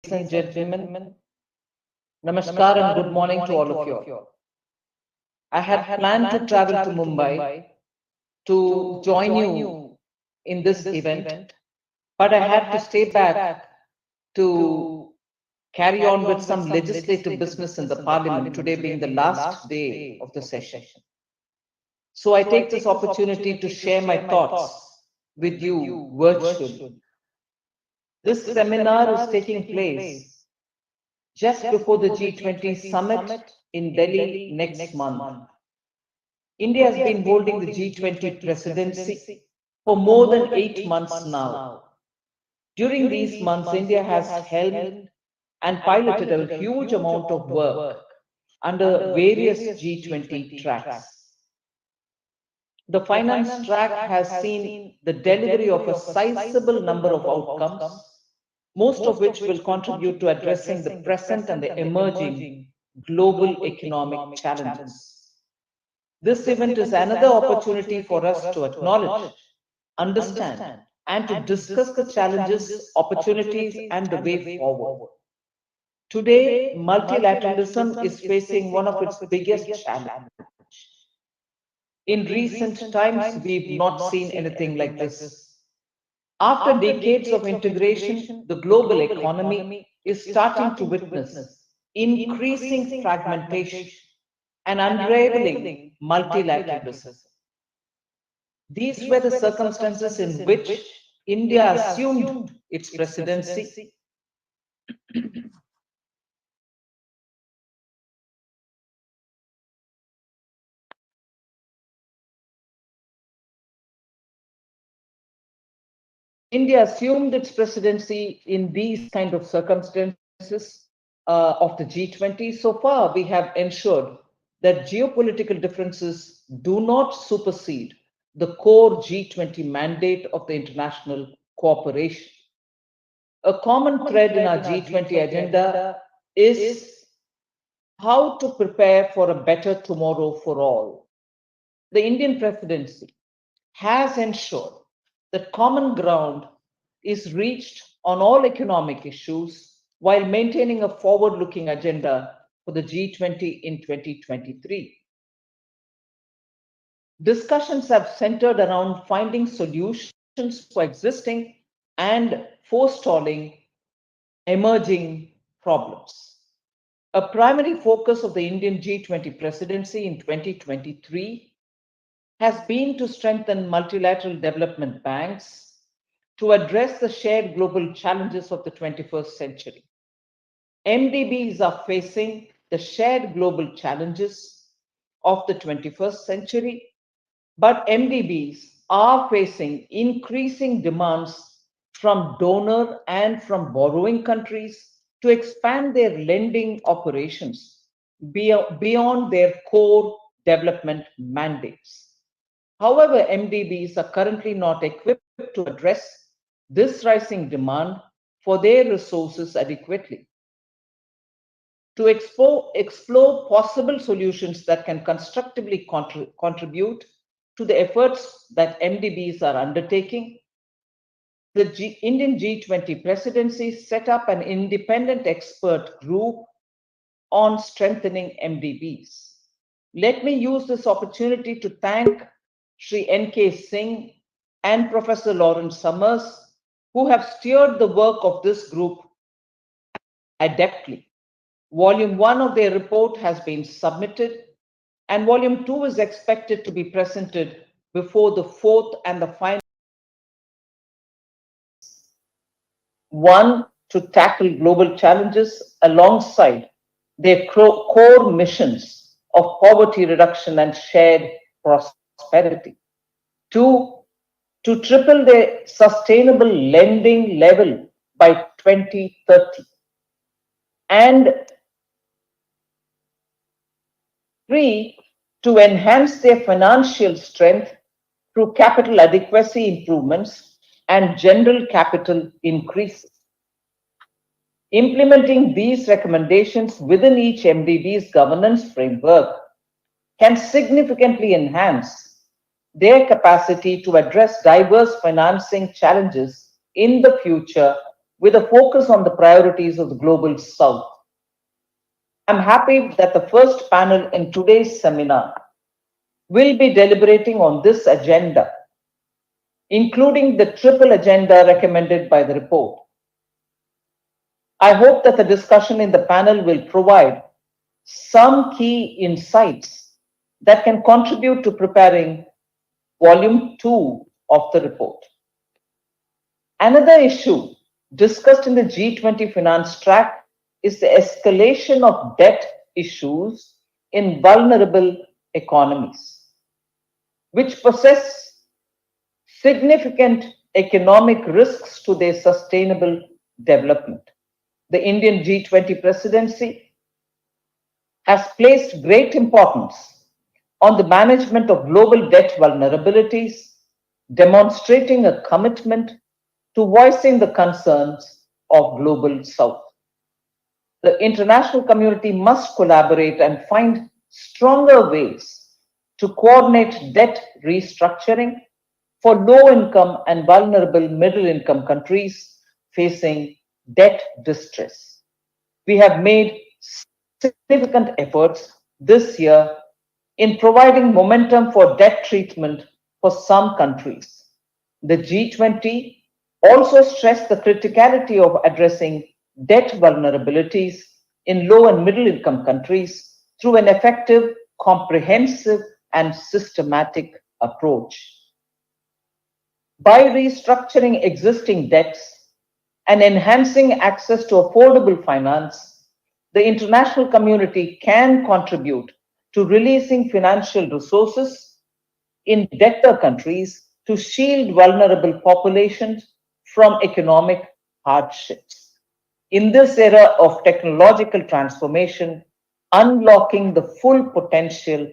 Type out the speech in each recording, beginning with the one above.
and gentlemen, Namaskar and good morning to all of you. I had planned to travel to Mumbai to join you in this event, but I had to stay back to carry on with some legislative business in the parliament, today being the last day of the session. So I take this opportunity to share my thoughts with you virtually. This seminar is taking place just before the G20 summit in Delhi next month. India has been holding the G20 presidency for more than 8 months now. During these months, India has helmed and piloted a huge amount of work under various G20 tracks. The finance track has seen the delivery of a sizable number of outcomes, most of which will contribute to addressing the present and the emerging global economic challenges. This event is another opportunity for us to acknowledge, understand, and to discuss the challenges, opportunities, and the way forward. Today, multilateralism is facing one of its biggest challenges. In recent times, we've not seen anything like this. After decades of integration, the global economy is starting to witness increasing fragmentation and unraveling multilateralism. These were the circumstances in which India assumed its presidency. India assumed its presidency in these kind of circumstances of the G20. So far, we have ensured that geopolitical differences do not supersede the core G20 mandate of the international cooperation. A common thread in our G20 agenda is how to prepare for a better tomorrow for all. The Indian presidency has ensured that common ground is reached on all economic issues while maintaining a forward looking agenda for the G20 in 2023. Discussions have centered around finding solutions for existing and forestalling emerging problems. A primary focus of the Indian G20 presidency in 2023 has been to strengthen multilateral development banks to address the shared global challenges of the 21st century. MDBs are facing the shared global challenges of the 21st century, but MDBs are facing increasing demands from donor and from borrowing countries to expand their lending operations beyond their core development mandates. However, MDBs are currently not equipped to address this rising demand for their resources adequately. To explore possible solutions that can constructively contribute to the efforts that MDBs are undertaking, the Indian G20 presidency set up an independent expert group on strengthening MDBs. Let me use this opportunity to thank Sri N.K. Singh and Professor Lawrence Summers, who have steered the work of this group adeptly. Volume 1 of their report has been submitted, and Volume 2 is expected to be presented before the fourth and the final one to tackle global challenges alongside their core missions of poverty reduction and shared prosperity. Two, to triple their sustainable lending level by 2030. And three, to enhance their financial strength through capital adequacy improvements and general capital increases. Implementing these recommendations within each MDB's governance framework can significantly enhance their capacity to address diverse financing challenges in the future with a focus on the priorities of the global south. I'm happy that the first panel in today's seminar will be deliberating on this agenda, including the triple agenda recommended by the report. I hope that the discussion in the panel will provide some key insights that can contribute to preparing volume 2 of the report. Another issue discussed in the G20 finance track is the escalation of debt issues in vulnerable economies, which possess significant economic risks to their sustainable development. The Indian G20 presidency has placed great importance on the management of global debt vulnerabilities, demonstrating a commitment to voicing the concerns of global south. The international community must collaborate and find stronger ways to coordinate debt restructuring for low-income and vulnerable middle-income countries facing debt distress. We have made significant efforts this year in providing momentum for debt treatment for some countries. The G20 also stressed the criticality of addressing debt vulnerabilities in low and middle income countries through an effective, comprehensive, and systematic approach. By restructuring existing debts and enhancing access to affordable finance, the international community can contribute to releasing financial resources in debtor countries to shield vulnerable populations from economic hardships. In this era of technological transformation, unlocking the full potential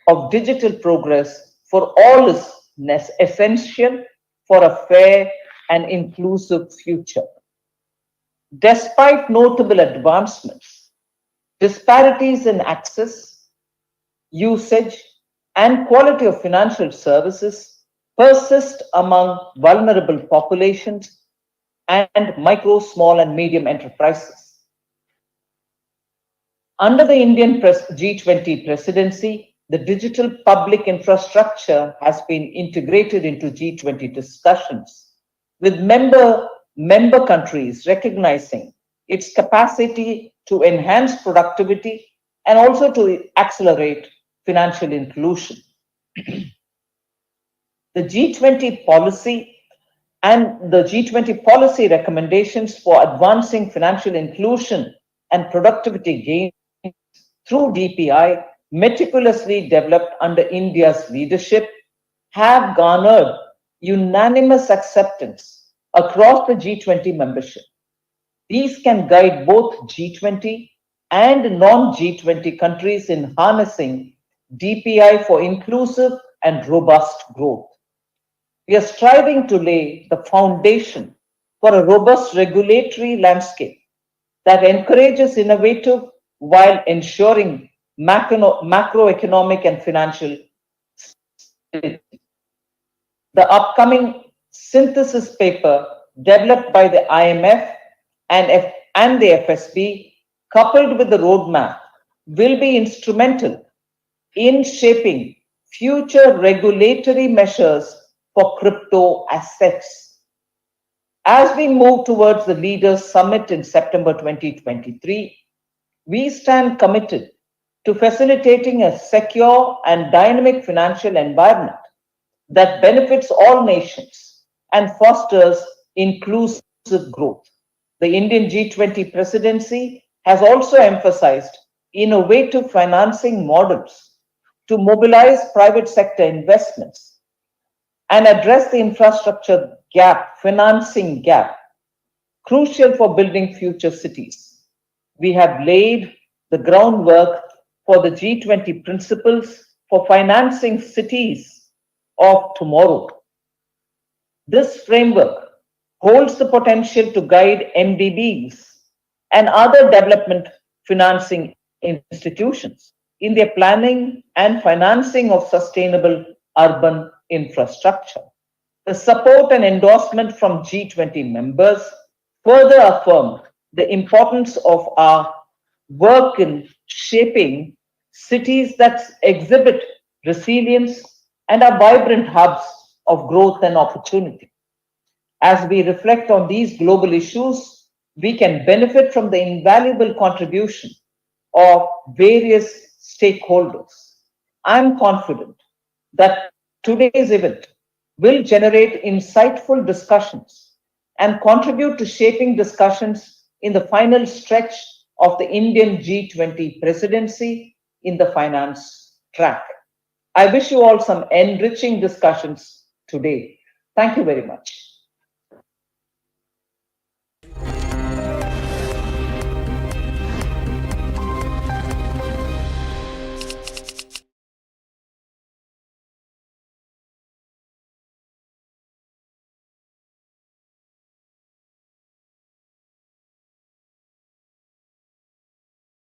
of digital progress for all is essential for a fair and inclusive future. Despite notable advancements, disparities in access, usage, and quality of financial services persist among vulnerable populations and micro, small, and medium enterprises. Under the Indian G20 presidency, the digital public infrastructure has been integrated into G20 discussions, with member countries recognizing its capacity to enhance productivity and also to accelerate financial inclusion. The G20 policy and the G20 policy recommendations for advancing financial inclusion and productivity gains through DPI, meticulously developed under India's leadership, have garnered unanimous acceptance across the G20 membership. These can guide both G20 and non-G20 countries in harnessing DPI for inclusive and robust growth. We are striving to lay the foundation for a robust regulatory landscape that encourages innovative while ensuring macroeconomic and financial stability. The upcoming synthesis paper developed by the IMF and the FSB, coupled with the roadmap, will be instrumental in shaping future regulatory measures for crypto assets. As we move towards the Leaders Summit in September 2023, we stand committed to facilitating a secure and dynamic financial environment that benefits all nations and fosters inclusive growth. The Indian G20 presidency has also emphasized innovative financing models to mobilize private sector investments and address the infrastructure gap, financing gap, crucial for building future cities. We have laid the groundwork for the G20 principles for financing cities of tomorrow. This framework holds the potential to guide MDBs and other development financing institutions in their planning and financing of sustainable urban infrastructure. The support and endorsement from G20 members further affirm the importance of our work in shaping cities that exhibit resilience and are vibrant hubs of growth and opportunity. As we reflect on these global issues, we can benefit from the invaluable contribution of various stakeholders. I'm confident that today's event will generate insightful discussions and contribute to shaping discussions in the final stretch of the Indian G20 presidency in the finance track. I wish you all some enriching discussions today. Thank you very much.